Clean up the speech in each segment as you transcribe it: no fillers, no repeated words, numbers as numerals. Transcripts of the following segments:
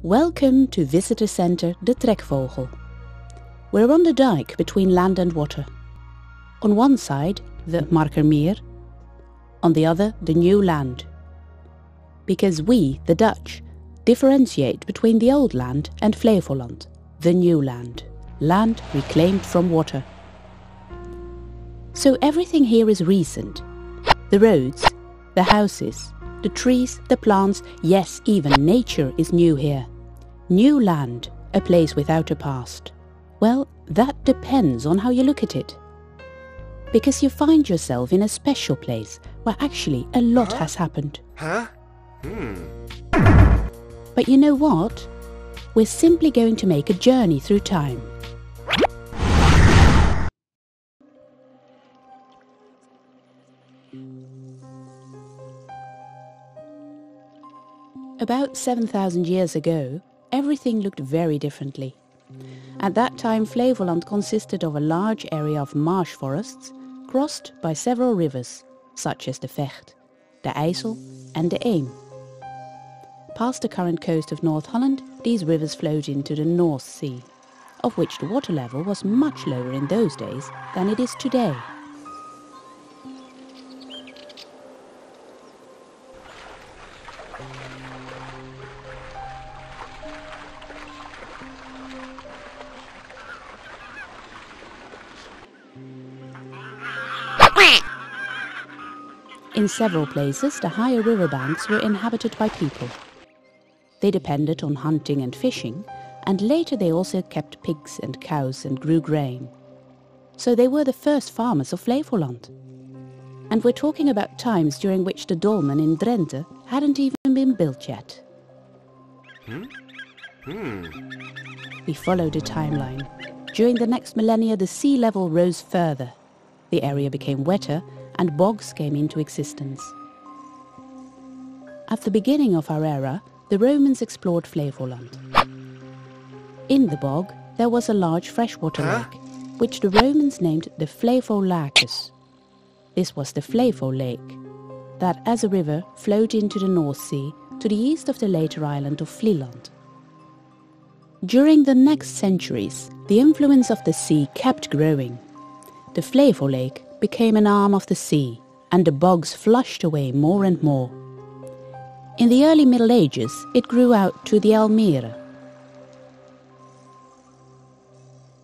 Welcome to Visitor Centre De Trekvogel. We're on the dike between land and water. On one side, the Markermeer, on the other, the new land. Because we, the Dutch, differentiate between the old land and Flevoland, the new land, land reclaimed from water. So everything here is recent. The roads, the houses, the trees, the plants, yes, even nature is new here. New land, a place without a past. Well, that depends on how you look at it. Because you find yourself in a special place where actually a lot has happened. But you know what? We're simply going to make a journey through time. About 7,000 years ago, everything looked very differently. At that time, Flevoland consisted of a large area of marsh forests, crossed by several rivers, such as the Vecht, the IJssel and the Eem. Past the current coast of North Holland, these rivers flowed into the North Sea, of which the water level was much lower in those days than it is today. In several places, the higher riverbanks were inhabited by people. They depended on hunting and fishing, and later they also kept pigs and cows and grew grain. So they were the first farmers of Flevoland. And we're talking about times during which the dolmen in Drenthe hadn't even been built yet. We followed the timeline. During the next millennia, the sea level rose further. The area became wetter, and bogs came into existence. At the beginning of our era, the Romans explored Flevoland. In the bog, there was a large freshwater lake, which the Romans named the Flevolandschap. This was the Flevo Lake, that as a river flowed into the North Sea to the east of the later island of Vlieland. During the next centuries, the influence of the sea kept growing. The Flevo Lake became an arm of the sea, and the bogs flushed away more and more. In the early Middle Ages, it grew out to the Almere.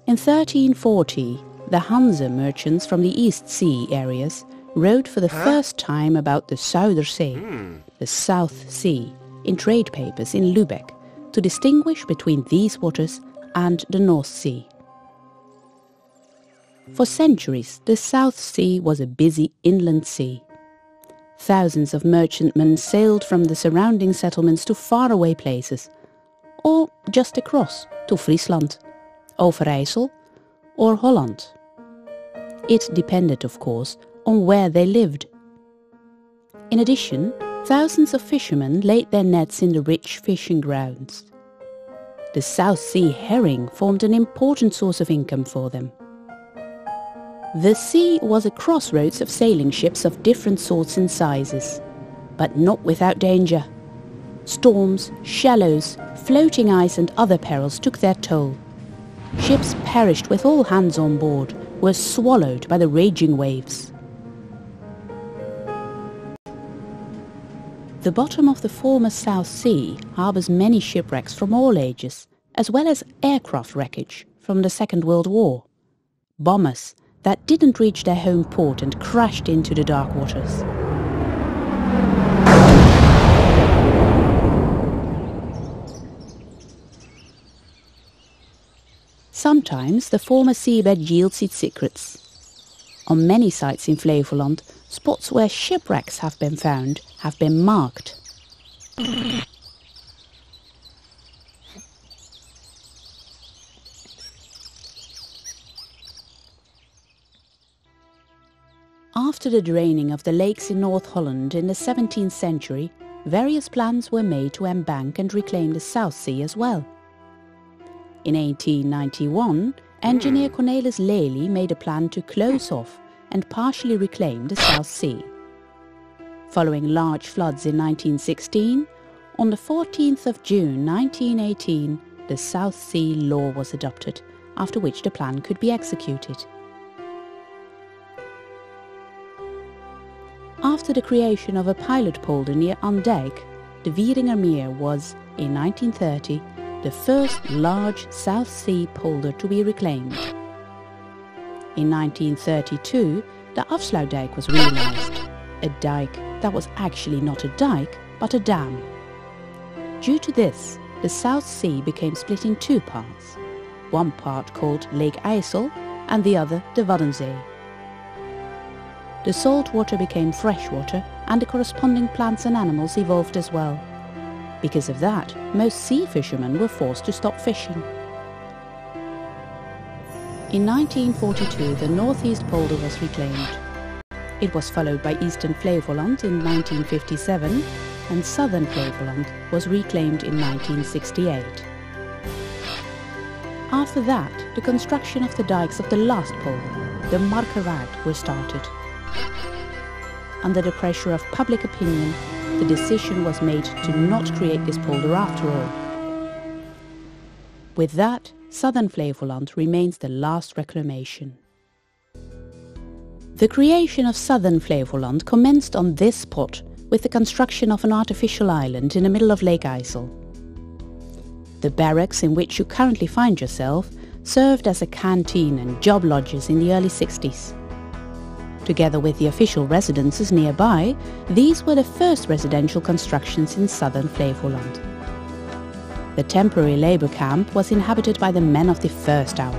In 1340, the Hanse merchants from the East Sea areas wrote for the first time about the Zuiderzee, the South Sea, in trade papers in Lübeck, to distinguish between these waters and the North Sea. For centuries, the South Sea was a busy inland sea. Thousands of merchantmen sailed from the surrounding settlements to faraway places, or just across to Friesland, Overijssel, or Holland. It depended, of course, on where they lived. In addition, thousands of fishermen laid their nets in the rich fishing grounds. The South Sea herring formed an important source of income for them. The sea was a crossroads of sailing ships of different sorts and sizes, but not without danger. Storms, shallows, floating ice and other perils took their toll. Ships perished with all hands on board, were swallowed by the raging waves. The bottom of the former South Sea harbours many shipwrecks from all ages, as well as aircraft wreckage from the Second World War. Bombers that didn't reach their home port and crashed into the dark waters. Sometimes the former seabed yields its secrets. On many sites in Flevoland, spots where shipwrecks have been found have been marked. After the draining of the lakes in North Holland in the 17th century, various plans were made to embank and reclaim the South Sea as well. In 1891, engineer Cornelis Lely made a plan to close off and partially reclaim the South Sea. Following large floods in 1916, On the 14th of June 1918, the South Sea Law was adopted, after which the plan could be executed. After the creation of a pilot polder near Andijk, the Wieringermeer was, in 1930, the first large South Sea polder to be reclaimed. In 1932, the Afsluitdijk was realized, a dike that was actually not a dike, but a dam. Due to this, the South Sea became split in two parts, one part called Lake IJssel and the other the Waddenzee. The salt water became fresh water and the corresponding plants and animals evolved as well. Because of that, most sea fishermen were forced to stop fishing. In 1942, the northeast polder was reclaimed. It was followed by eastern Flevoland in 1957 and southern Flevoland was reclaimed in 1968. After that, the construction of the dikes of the last polder, the Markerwaard, was started. Under the pressure of public opinion, the decision was made to not create this polder after all. With that, southern Flevoland remains the last reclamation. The creation of southern Flevoland commenced on this spot with the construction of an artificial island in the middle of Lake IJssel. The barracks in which you currently find yourself served as a canteen and job lodges in the early 60s. Together with the official residences nearby, these were the first residential constructions in southern Flevoland. The temporary labour camp was inhabited by the men of the first hour.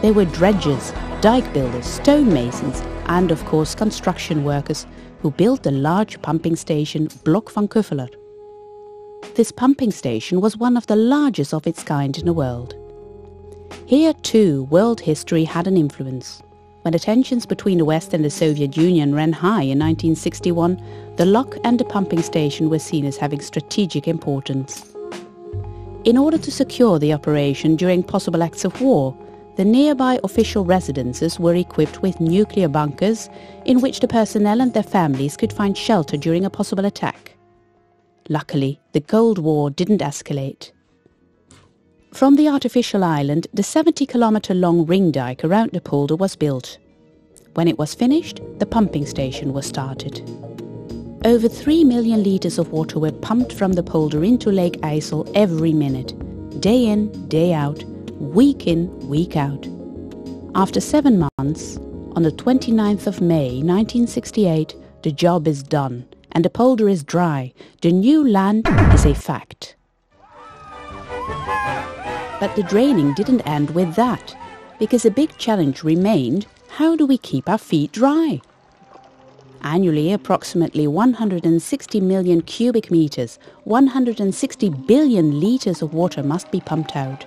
They were dredgers, dike builders, stonemasons and of course construction workers who built the large pumping station Blok van Kuffeler. This pumping station was one of the largest of its kind in the world. Here too world history had an influence. When the tensions between the West and the Soviet Union ran high in 1961, the lock and the pumping station were seen as having strategic importance. In order to secure the operation during possible acts of war, the nearby official residences were equipped with nuclear bunkers in which the personnel and their families could find shelter during a possible attack. Luckily, the Cold War didn't escalate. From the artificial island, the 70-kilometre-long ring dike around the polder was built. When it was finished, the pumping station was started. Over 3 million litres of water were pumped from the polder into Lake IJssel every minute, day in, day out, week in, week out. After 7 months, on the 29th of May 1968, the job is done and the polder is dry. The new land is a fact. But the draining didn't end with that, because a big challenge remained: how do we keep our feet dry? Annually, approximately 160 million cubic meters, 160 billion litres of water must be pumped out.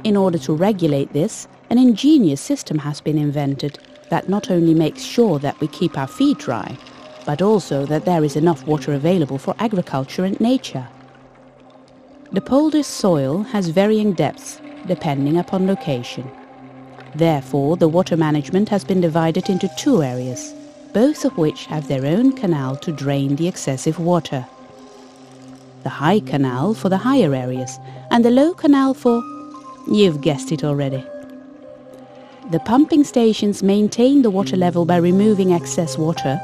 In order to regulate this, an ingenious system has been invented that not only makes sure that we keep our feet dry, but also that there is enough water available for agriculture and nature. The polder's soil has varying depths, depending upon location. Therefore, the water management has been divided into 2 areas, both of which have their own canal to drain the excessive water. The high canal for the higher areas, and the low canal for... you've guessed it already. The pumping stations maintain the water level by removing excess water,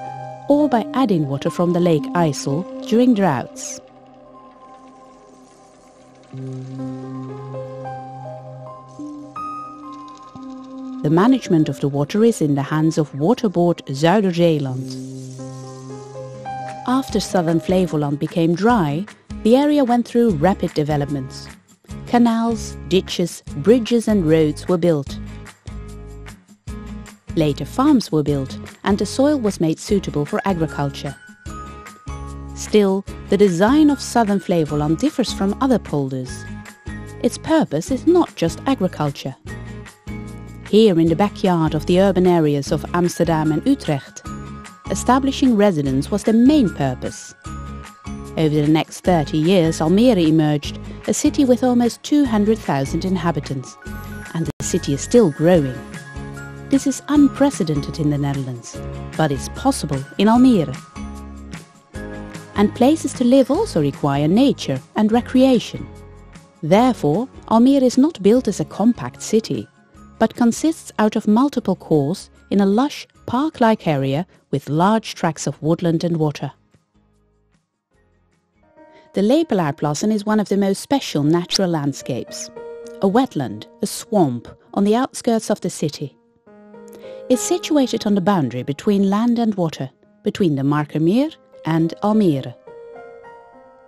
or by adding water from the Lake IJssel during droughts. The management of the water is in the hands of Waterboard Zuider-Zeeland. After southern Flevoland became dry, the area went through rapid developments. Canals, ditches, bridges and roads were built. Later farms were built and the soil was made suitable for agriculture. Still, the design of southern Flevoland differs from other polders. Its purpose is not just agriculture. Here in the backyard of the urban areas of Amsterdam and Utrecht, establishing residence was the main purpose. Over the next 30 years, Almere emerged, a city with almost 200,000 inhabitants, and the city is still growing. This is unprecedented in the Netherlands, but is possible in Almere. and places to live also require nature and recreation. Therefore, Almere is not built as a compact city, but consists out of multiple cores in a lush, park-like area with large tracts of woodland and water. The Lepelaarplas is one of the most special natural landscapes. A wetland, a swamp, on the outskirts of the city. It's situated on the boundary between land and water, between the Markermeer and Almere.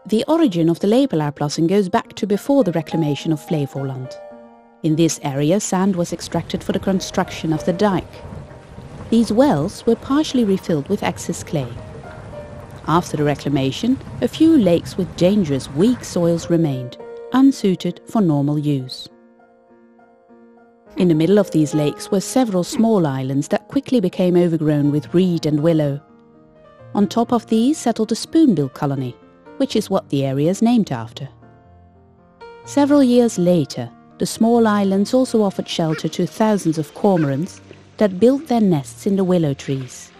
The origin of the Lepelaarplas goes back to before the reclamation of Flevoland. In this area sand was extracted for the construction of the dike. These wells were partially refilled with excess clay. After the reclamation, a few lakes with dangerous weak soils remained, unsuited for normal use. In the middle of these lakes were several small islands that quickly became overgrown with reed and willow. On top of these settled a spoonbill colony, which is what the area is named after. Several years later, the small islands also offered shelter to thousands of cormorants that built their nests in the willow trees.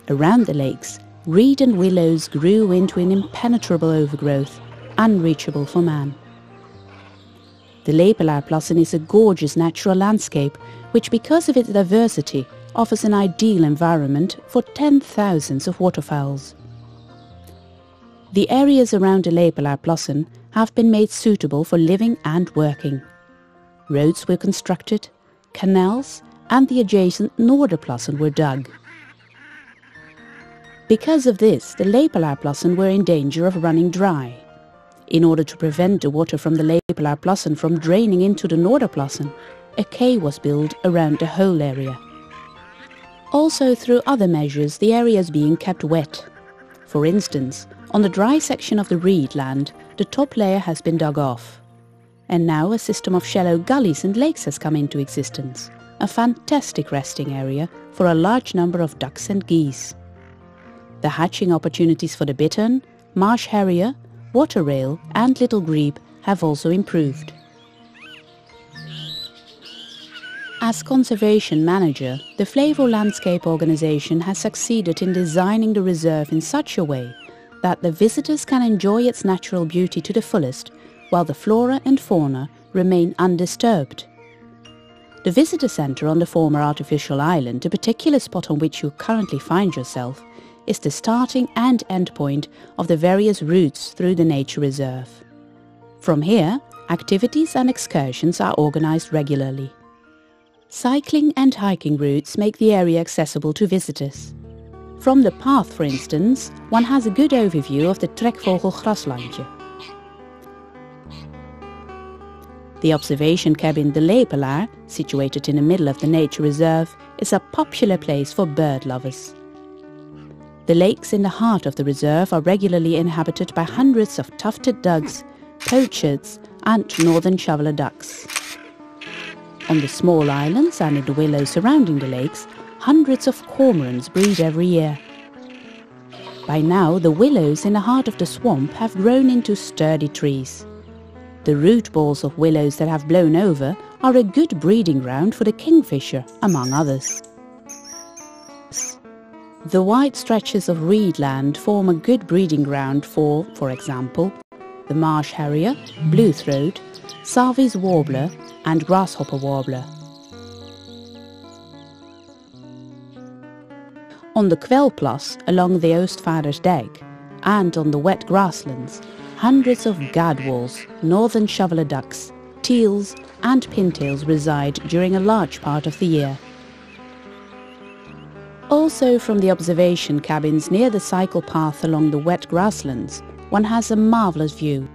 Around the lakes, reed and willows grew into an impenetrable overgrowth, unreachable for man. The Lepelaarplas is a gorgeous natural landscape which, because of its diversity, offers an ideal environment for 10,000s of waterfowls. The areas around the Lepelaarplas have been made suitable for living and working. Roads were constructed, canals and the adjacent Noorderplassen were dug. Because of this, the Lepelaarplassen were in danger of running dry. In order to prevent the water from the Lepelaarplassen from draining into the Noorderplassen, a quay was built around the whole area. Also, through other measures, the area is being kept wet. For instance, on the dry section of the reed land, the top layer has been dug off. And now a system of shallow gullies and lakes has come into existence, a fantastic resting area for a large number of ducks and geese. The hatching opportunities for the bittern, marsh harrier, water rail and little grebe have also improved. As conservation manager, the Flevolandschap organization has succeeded in designing the reserve in such a way that the visitors can enjoy its natural beauty to the fullest, while the flora and fauna remain undisturbed. The visitor centre on the former artificial island, the particular spot on which you currently find yourself, is the starting and end point of the various routes through the nature reserve. From here, activities and excursions are organised regularly. Cycling and hiking routes make the area accessible to visitors. From the path, for instance, one has a good overview of the trekvogelgraslandje. The observation cabin De Lepelaar, situated in the middle of the nature reserve, is a popular place for bird lovers. The lakes in the heart of the reserve are regularly inhabited by hundreds of tufted ducks, poachers and northern shoveler ducks. On the small islands and in the willows surrounding the lakes, hundreds of cormorants breed every year. By now, the willows in the heart of the swamp have grown into sturdy trees. The root balls of willows that have blown over are a good breeding ground for the kingfisher, among others. The wide stretches of reed land form a good breeding ground for example, the marsh harrier, blue-throat, Salvi's warbler and grasshopper warbler. On the Kwelplas along the Oostvaardersdijk and on the wet grasslands, hundreds of gadwalls, northern shoveler ducks, teals and pintails reside during a large part of the year. Also, from the observation cabins near the cycle path along the wet grasslands, one has a marvellous view.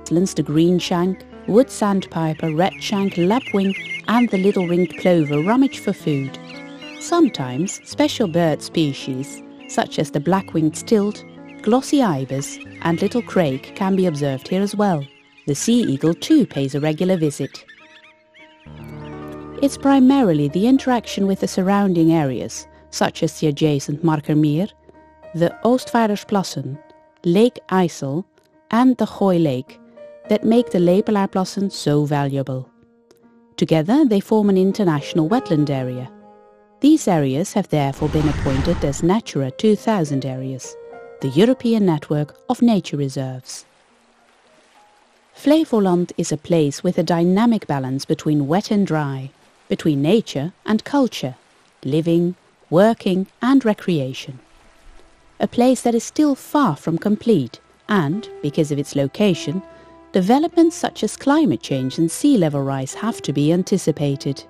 The greenshank, wood sandpiper, redshank, lapwing and the little ringed plover rummage for food. Sometimes special bird species, such as the black-winged stilt, glossy ibis and little crake can be observed here as well. The sea eagle too pays a regular visit. It's primarily the interaction with the surrounding areas, such as the adjacent Markermeer, the Oostvaardersplassen, Lake IJssel and the Gooi Lake, that make the Lepelaarplassen so valuable. Together they form an international wetland area. These areas have therefore been appointed as Natura 2000 areas. the European network of nature reserves. Flevoland is a place with a dynamic balance between wet and dry, between nature and culture, living, working and recreation. A place that is still far from complete and, because of its location, developments such as climate change and sea level rise have to be anticipated.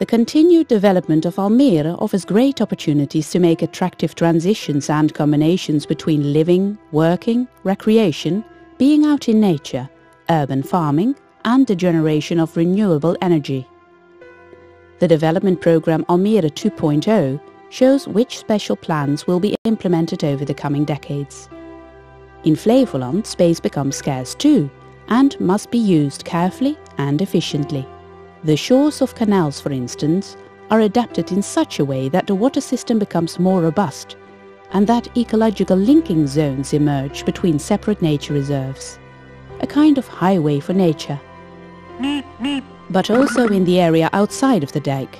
The continued development of Almere offers great opportunities to make attractive transitions and combinations between living, working, recreation, being out in nature, urban farming and the generation of renewable energy. The development programme Almere 2.0 shows which special plans will be implemented over the coming decades. In Flevoland, space becomes scarce too, and must be used carefully and efficiently. The shores of canals, for instance, are adapted in such a way that the water system becomes more robust, and that ecological linking zones emerge between separate nature reserves. A kind of highway for nature. But also in the area outside of the dike,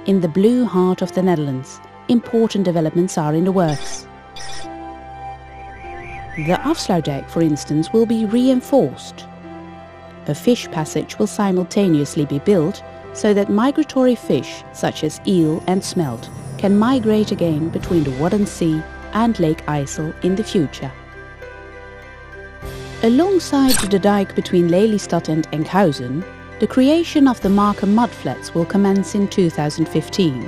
in the blue heart of the Netherlands, important developments are in the works. The Afsluitdijk, for instance, will be reinforced. A fish passage will simultaneously be built so that migratory fish, such as eel and smelt, can migrate again between the Wadden Sea and Lake IJssel in the future. Alongside the dike between Lelystad and Enkhuizen, the creation of the Marken mudflats will commence in 2015.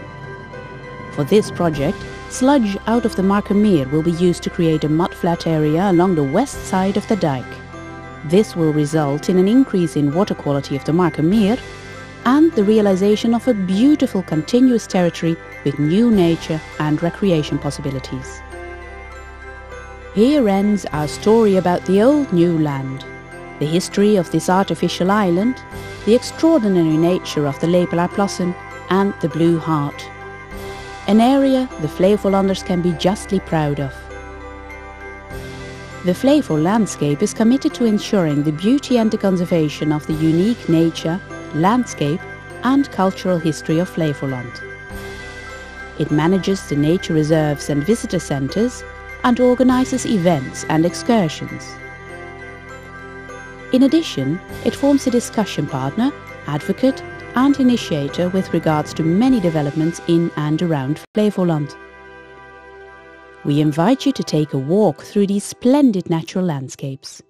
For this project, sludge out of the Markenmeer will be used to create a mudflat area along the west side of the dike. This will result in an increase in water quality of the Markenmeer and the realization of a beautiful continuous territory with new nature and recreation possibilities. Here ends our story about the old new land, the history of this artificial island, the extraordinary nature of the Lepelaarplas and the Blue Heart. An area the Flevolanders can be justly proud of. The Flevo landscape is committed to ensuring the beauty and the conservation of the unique nature, landscape and cultural history of Flevoland. It manages the nature reserves and visitor centres and organises events and excursions. In addition, it forms a discussion partner, advocate and initiator with regards to many developments in and around Flevoland. We invite you to take a walk through these splendid natural landscapes.